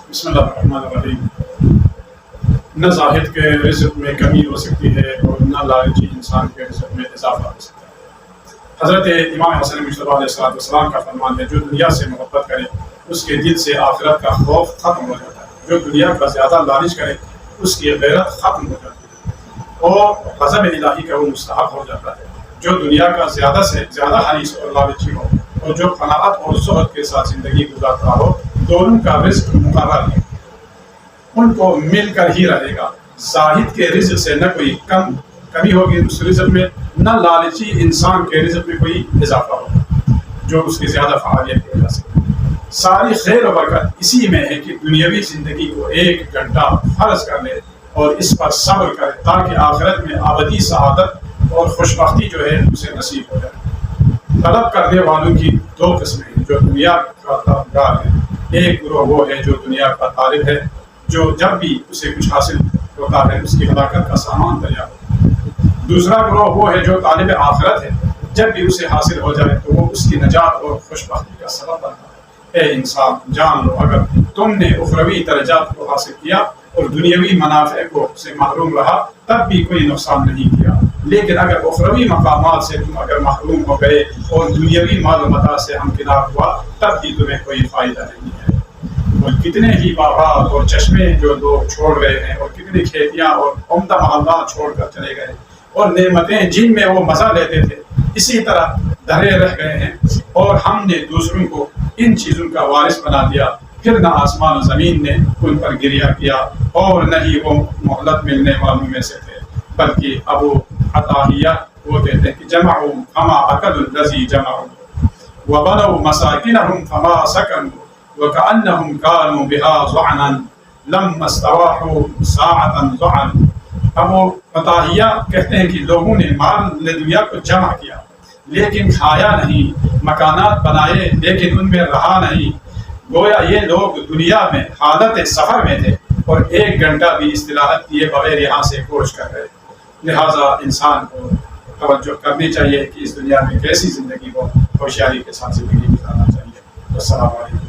بسم اللہ الرحمن الرحیم۔ نہ زاہد کے رزق میں کمی ہو سکتی ہے اور نہ لالچی انسان کے رزق میں اضافہ ہو سکتا ہے۔ حضرت امام حسن مصطفیٰ علیہ السلام کا فرمان ہے، جو دنیا سے محبت کرے اس کے دل سے آخرت کا خوف ختم ہو جاتا ہے، جو دنیا کا زیادہ لالچ کرے اس کی غیرت ختم ہو جاتی ہے اور غضب الہی کا وہ مستحق ہو جاتا ہے۔ جو دنیا کا زیادہ سے زیادہ حریص اور لالچی ہو اور جو قناعت اور زہد کے ساتھ زندگی گزارتا ہو، دونوں کا رزق مقرر ہے، ان کو مل کر ہی رہے گا۔ زاہد کے رزق سے نہ کوئی کمی ہوگی اس رزق میں، نہ لالچی انسان کے رزق میں کوئی اضافہ ہوگا جو اس کی زیادہ فعالیت کی وجہ سے۔ ساری خیر و برکت اسی میں ہے کہ دنیاوی زندگی کو 1 گھنٹہ فرض کر لے اور اس پر صبر کرے تاکہ آخرت میں ابدی سعادت اور خوشبختی جو ہے اسے نصیب ہو جائے۔ طلب کرنے والوں کی 2 قسمیں ہیں، جو دنیا کا طلبگار ہے۔ ایک گروہ وہ ہے جو دنیا کا طالب ہے، جو جب بھی اسے کچھ حاصل ہوتا ہے اس کی ہلاکت کا سامان تیار ہوتا ہے۔ دوسرا گروہ وہ ہے جو طالب آخرت ہے، جب بھی اسے حاصل ہو جائے تو وہ اس کی نجات اور خوشبختی کا سبب بنتا ہے۔ اے انسان، جان لو، اگر تم نے اخروی درجات کو حاصل کیا اور دنیاوی منافع کو سے محروم رہا تب بھی کوئی نقصان نہیں کیا، لیکن اگر اخروی مقامات سے تم اگر محروم ہو گئے اور دنیاوی مال و متاع سے ہمکنار ہوا تب بھی تمہیں کوئی فائدہ نہیں ہے۔ اور کتنے ہی باغات اور چشمے جو لوگ چھوڑ رہے ہیں اور کتنی کھیتیاں اور عمدہ محلات چھوڑ کر چلے گئے اور نعمتیں جن میں وہ مزہ لیتے تھے اسی طرح دھرے رہ گئے ہیں، اور ہم نے دوسروں کو ان چیزوں کا وارث بنا دیا، پھر نہ آسمان و زمین نے ان پر گریہ کیا اور نہ ہی وہ مہلت ملنے والوں میں سے تھے، بلکہ ابو عطاہیہ وہ کہتے ہیں کہ جمعوا فما اکلوا الذی جمعوا وبنوا مساکنهم فما سکنوا وكأنهم كانوا بها ظعنا لما استراحوا ساعة ظعن۔ ابو عطاہیہ کہتے ہیں کہ لوگوں نے مال دنیا کو جمع کیا لیکن کھایا نہیں، مکانات بنائے لیکن ان میں رہا نہیں، گویا یہ لوگ دنیا میں حالت سفر میں تھے اور 1 گھنٹہ بھی استراحت کیے بغیر یہاں سے کوچ کر رہے۔ لہٰذا انسان کو توجہ کرنی چاہیے کہ اس دنیا میں کیسی زندگی ہو، ہوشیاری کے ساتھ زندگی گزارنا چاہیے۔ السلام علیکم۔